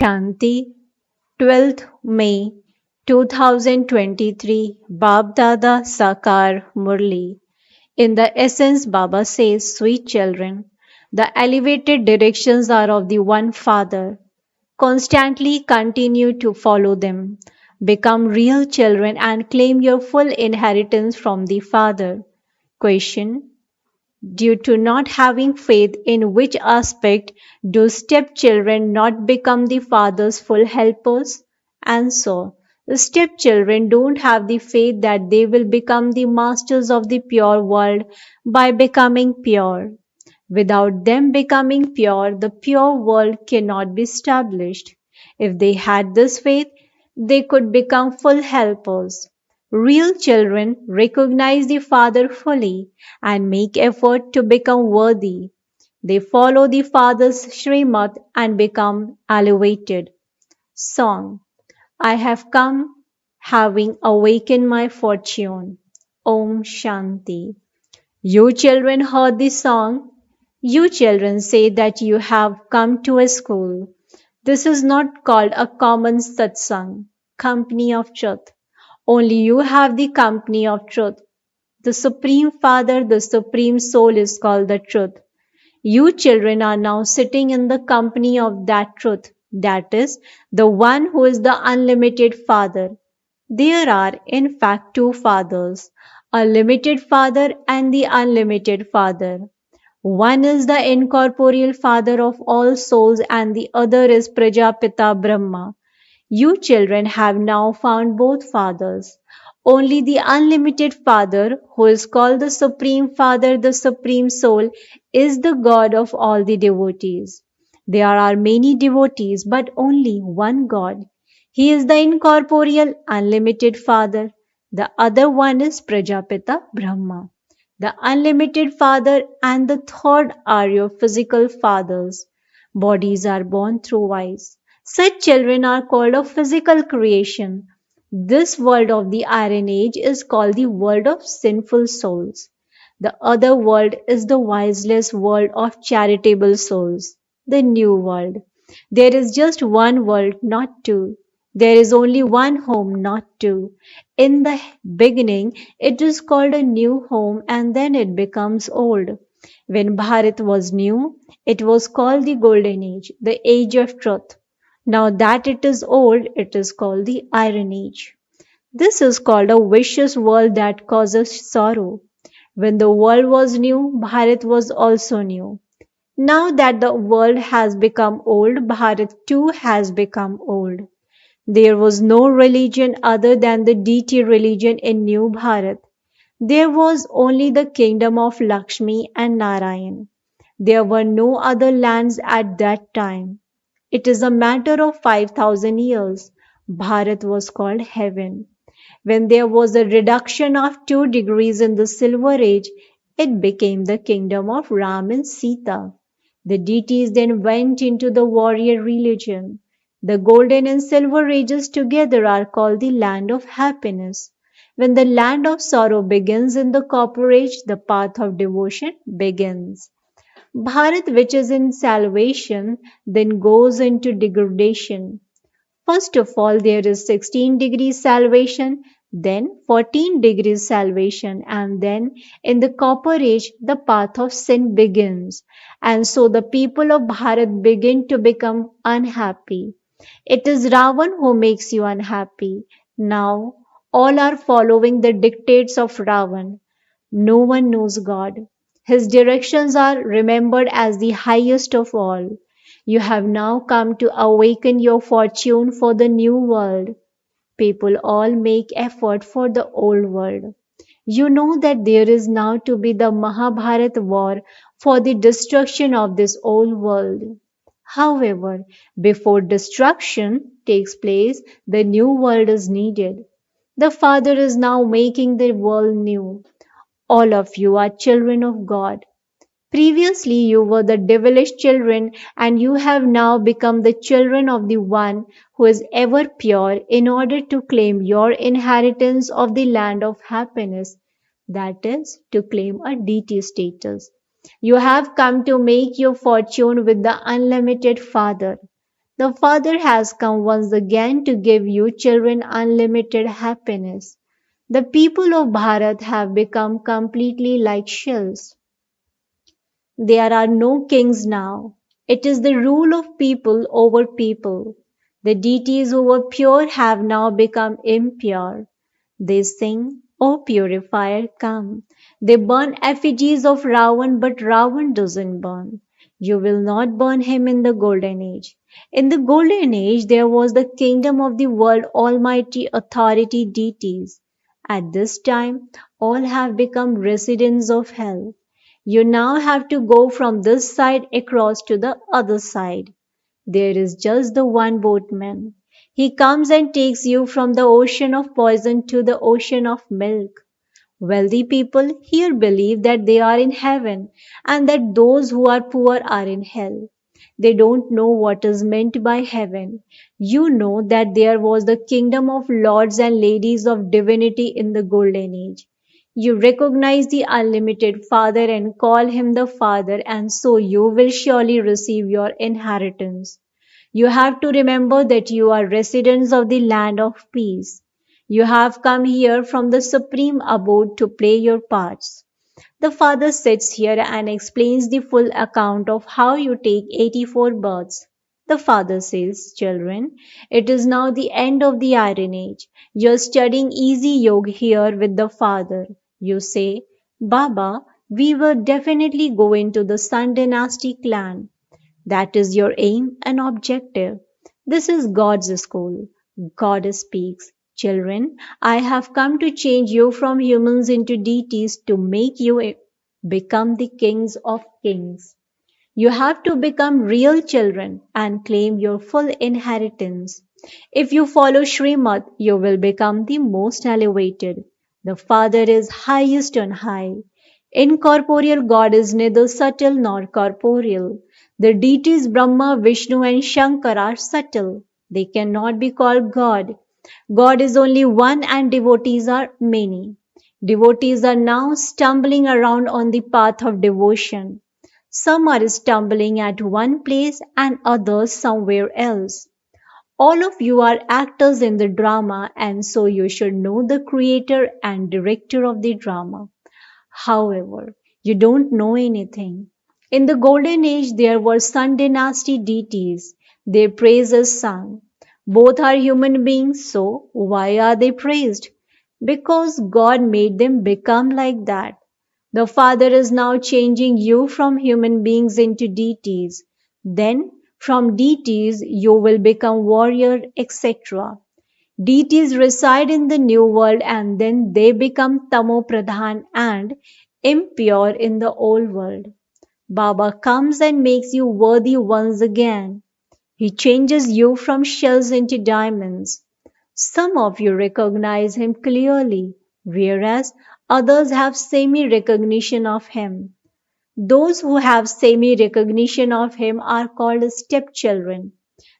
Shanti, 12th May 2023, Baapdada Sakar Murli. In the essence, Baba says, sweet children, the elevated directions are of the one Father. Constantly continue to follow them. Become real children and claim your full inheritance from the Father. Question: due to not having faith, in which aspect do stepchildren not become the father's full helpers? Answer: the stepchildren don't have the faith that they will become the masters of the pure world by becoming pure. Without them becoming pure, the pure world cannot be established. If they had this faith, they could become full helpers. Real children recognize the Father fully and make effort to become worthy. They follow the Father's Srimad and become elevated. Song: I have come having awakened my fortune. Om Shanti. You children heard the song. You children say that you have come to a school. This is not called a common satsang, company of truth. Only you have the company of truth. The Supreme Father, the Supreme Soul is called the truth. You children are now sitting in the company of that truth, that is, the one who is the unlimited Father. There are, in fact, two Fathers, a limited Father and the unlimited Father. One is the incorporeal Father of all souls and the other is Prajapita Brahma. You children have now found both fathers. Only the unlimited Father, who is called the Supreme Father, the Supreme Soul, is the God of all the devotees. There are many devotees, but only one God. He is the incorporeal, unlimited Father. The other one is Prajapita Brahma. The unlimited Father and the third are your physical fathers. Bodies are born through eyes. Such children are called a physical creation. This world of the Iron Age is called the world of sinful souls. The other world is the wiseless world of charitable souls, the new world. There is just one world, not two. There is only one home, not two. In the beginning, it is called a new home and then it becomes old. When Bharat was new, it was called the Golden Age, the Age of Truth. Now that it is old, it is called the Iron Age. This is called a vicious world that causes sorrow. When the world was new, Bharat was also new. Now that the world has become old, Bharat too has become old. There was no religion other than the deity religion in New Bharat. There was only the kingdom of Lakshmi and Narayan. There were no other lands at that time. It is a matter of 5,000 years. Bharat was called heaven. When there was a reduction of 2 degrees in the Silver Age, it became the kingdom of Ram and Sita. The deities then went into the warrior religion. The golden and silver ages together are called the land of happiness. When the land of sorrow begins in the copper age, the path of devotion begins. Bharat, which is in salvation, then goes into degradation. First of all, there is 16 degrees salvation, then 14 degrees salvation, and then in the copper age, the path of sin begins. And so the people of Bharat begin to become unhappy. It is Ravan who makes you unhappy. Now, all are following the dictates of Ravan. No one knows God. His directions are remembered as the highest of all. You have now come to awaken your fortune for the new world. People all make effort for the old world. You know that there is now to be the Mahabharata war for the destruction of this old world. However, before destruction takes place, the new world is needed. The Father is now making the world new. All of you are children of God. Previously, you were the devilish children, and you have now become the children of the one who is ever pure in order to claim your inheritance of the land of happiness, that is, to claim a deity status. You have come to make your fortune with the unlimited Father. The Father has come once again to give you children unlimited happiness. The people of Bharat have become completely like shells. There are no kings now. It is the rule of people over people. The deities who were pure have now become impure. They sing, O purifier, come. They burn effigies of Ravan, but Ravan doesn't burn. You will not burn him in the golden age. In the golden age, there was the kingdom of the world, almighty authority deities. At this time, all have become residents of hell. You now have to go from this side across to the other side. There is just the one boatman. He comes and takes you from the ocean of poison to the ocean of milk. Wealthy people here believe that they are in heaven and that those who are poor are in hell. They don't know what is meant by heaven. You know that there was the kingdom of lords and ladies of divinity in the golden age. You recognize the unlimited Father and call him the Father, and so you will surely receive your inheritance. You have to remember that you are residents of the land of peace. You have come here from the supreme abode to play your parts. The Father sits here and explains the full account of how you take 84 births. The Father says, children, it is now the end of the Iron Age. You're studying easy yoga here with the Father. You say, Baba, we will definitely go into the Sun Dynasty clan. That is your aim and objective. This is God's school. God speaks. Children, I have come to change you from humans into deities to make you become the kings of kings. You have to become real children and claim your full inheritance. If you follow Srimad, you will become the most elevated. The Father is highest on high. Incorporeal God is neither subtle nor corporeal. The deities Brahma, Vishnu, and Shankar are subtle. They cannot be called God. God is only one and devotees are many. Devotees are now stumbling around on the path of devotion. Some are stumbling at one place and others somewhere else. All of you are actors in the drama, and so you should know the creator and director of the drama. However, you don't know anything. In the golden age, there were Sun dynasty deities. Their praise is sung. Both are human beings, so why are they praised? Because God made them become like that. The Father is now changing you from human beings into deities. Then, from deities, you will become warrior, etc. Deities reside in the new world and then they become tamo pradhan and impure in the old world. Baba comes and makes you worthy once again. He changes you from shells into diamonds. Some of you recognize him clearly, whereas others have semi recognition of him. Those who have semi recognition of him are called stepchildren.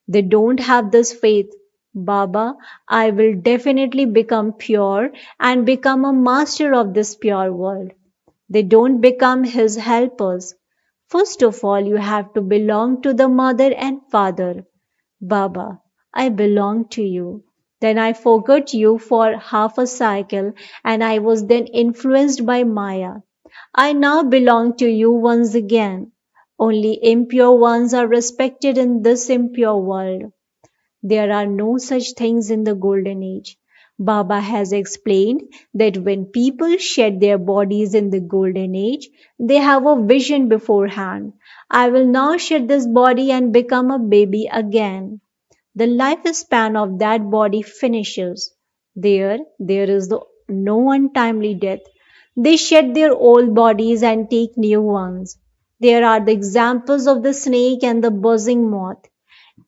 They don't have this faith. Baba, I will definitely become pure and become a master of this pure world. They don't become his helpers. First of all, you have to belong to the mother and father. Baba, I belong to you. Then I forgot you for half a cycle and I was then influenced by Maya. I now belong to you once again. Only impure ones are respected in this impure world. There are no such things in the golden age. Baba has explained that when people shed their bodies in the golden age, they have a vision beforehand. I will now shed this body and become a baby again. The lifespan of that body finishes. There is no untimely death. They shed their old bodies and take new ones. There are the examples of the snake and the buzzing moth.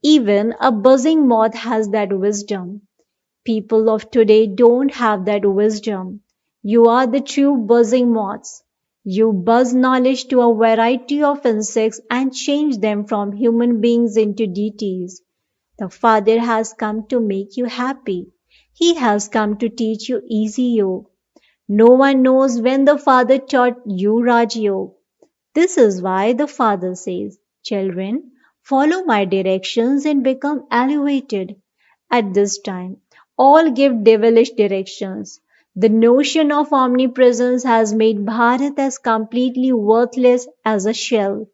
Even a buzzing moth has that wisdom. People of today don't have that wisdom. You are the true buzzing moths. You buzz knowledge to a variety of insects and change them from human beings into deities. The Father has come to make you happy. He has come to teach you easy yoga. No one knows when the Father taught you Raj Yoga. This is why the Father says, children, Follow my directions and become elevated. At this time, all give devilish directions. The notion of omnipresence has made Bharat as completely worthless as a shell.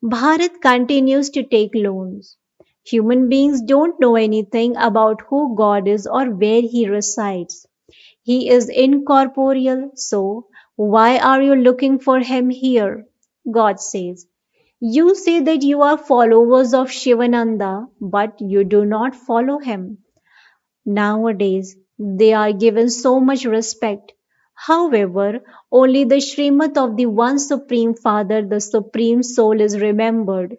Bharat continues to take loans. Human beings don't know anything about who God is or where He resides. He is incorporeal, so why are you looking for Him here? God says. You say that you are followers of Shivananda, but you do not follow him. Nowadays, they are given so much respect. However, only the Srimad of the one Supreme Father, the Supreme Soul, is remembered.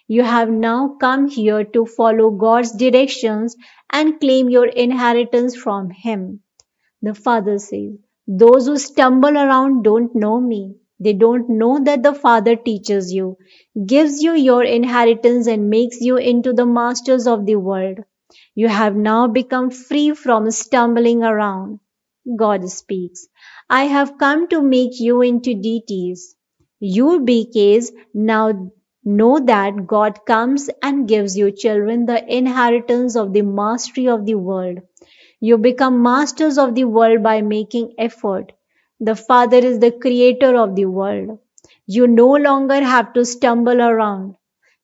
You have now come here to follow God's directions and claim your inheritance from Him. The Father says, those who stumble around don't know me. They don't know that the Father teaches you, gives you your inheritance, and makes you into the masters of the world. You have now become free from stumbling around. God speaks. I have come to make you into deities. You BKs now know that God comes and gives you children the inheritance of the mastery of the world. You become masters of the world by making effort. The Father is the creator of the world. You no longer have to stumble around.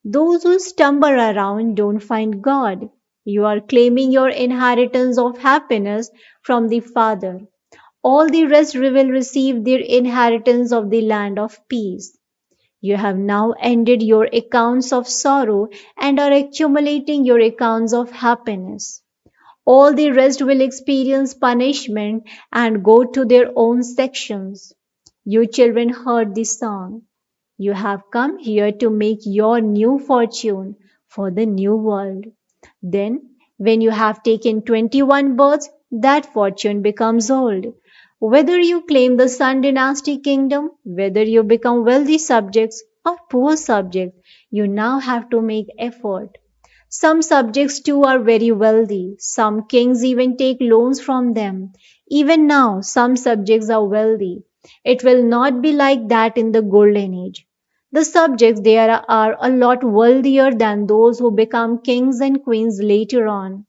Those who stumble around don't find God. You are claiming your inheritance of happiness from the Father. All the rest will receive their inheritance of the land of peace. You have now ended your accounts of sorrow and are accumulating your accounts of happiness. All the rest will experience punishment and go to their own sections. You children heard the song. You have come here to make your new fortune for the new world. Then, when you have taken 21 births, that fortune becomes old. Whether you claim the Sun Dynasty kingdom, whether you become wealthy subjects or poor subjects, you now have to make effort. Some subjects too are very wealthy. Some kings even take loans from them. Even now, some subjects are wealthy. It will not be like that in the golden age. The subjects there are a lot wealthier than those who become kings and queens later on.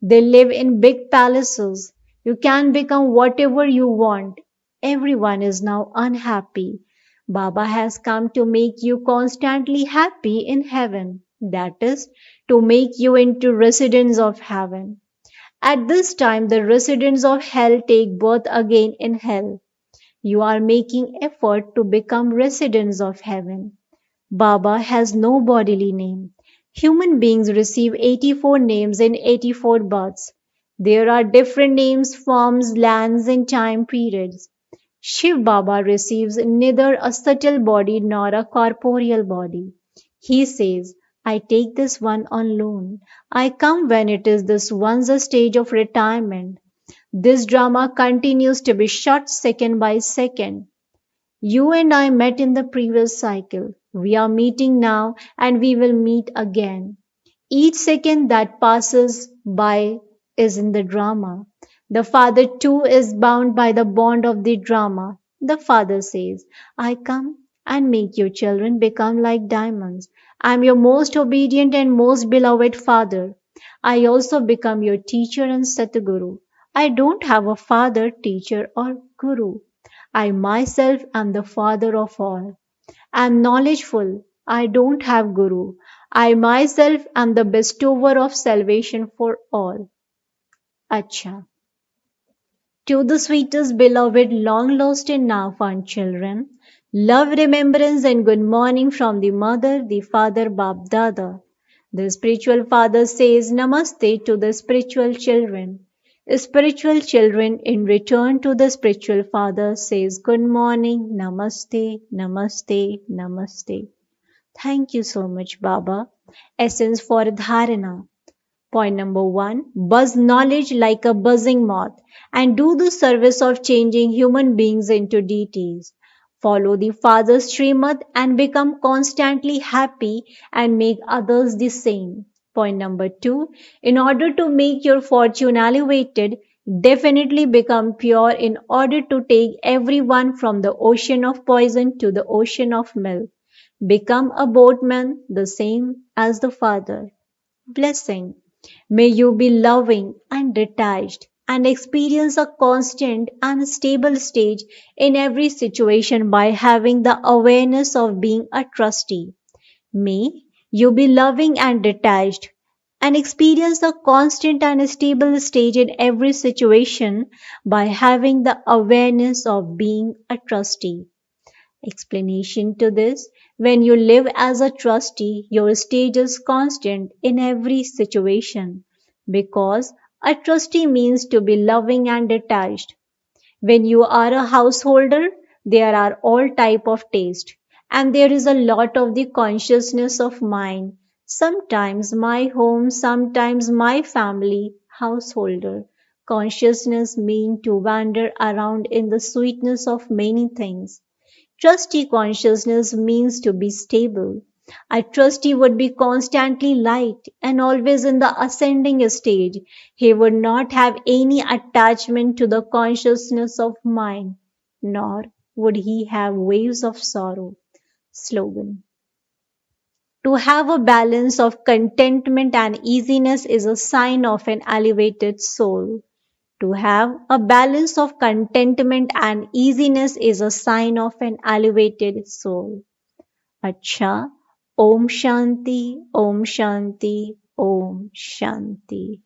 They live in big palaces. You can become whatever you want. Everyone is now unhappy. Baba has come to make you constantly happy in heaven. That is, to make you into residents of heaven. At this time, the residents of hell take birth again in hell. You are making effort to become residents of heaven. Baba has no bodily name. Human beings receive 84 names in 84 births. There are different names, forms, lands, and time periods. Shiv Baba receives neither a subtle body nor a corporeal body. He says, I take this one on loan. I come when it is this one's a stage of retirement. This drama continues to be shot second by second. You and I met in the previous cycle. We are meeting now and we will meet again. Each second that passes by is in the drama. The Father too is bound by the bond of the drama. The Father says, I come and make your children become like diamonds. I am your most obedient and most beloved Father. I also become your teacher and Satguru. I don't have a father, teacher, or guru. I myself am the Father of all. I am knowledgeful. I don't have guru. I myself am the bestower of salvation for all. Acha. To the sweetest beloved, long lost and now found children, love, remembrance, and good morning from the mother, the father, Baapdada. The spiritual father says namaste to the spiritual children. Spiritual children in return to the spiritual father says good morning, namaste, namaste, namaste. Thank you so much, Baba. Essence for Dharana. Point number one, buzz knowledge like a buzzing moth and do the service of changing human beings into deities. Follow the Father's Srimad and become constantly happy and make others the same. Point number two, in order to make your fortune elevated, definitely become pure in order to take everyone from the ocean of poison to the ocean of milk. Become a boatman the same as the Father. Blessing. May you be loving and detached and experience a constant and stable stage in every situation by having the awareness of being a trustee. May you be loving and detached and experience a constant and stable stage in every situation by having the awareness of being a trustee. Explanation to this: when you live as a trustee, your stage is constant in every situation because a trustee means to be loving and detached. When you are a householder, there are all type of taste and there is a lot of the consciousness of mind. Sometimes my home, sometimes my family, householder. Consciousness mean to wander around in the sweetness of many things. Trustee consciousness means to be stable. A trustee would be constantly light and always in the ascending stage. He would not have any attachment to the consciousness of mind, nor would he have waves of sorrow. Slogan. To have a balance of contentment and easiness is a sign of an elevated soul. To have a balance of contentment and easiness is a sign of an elevated soul. Acha, Om Shanti, Om Shanti, Om Shanti.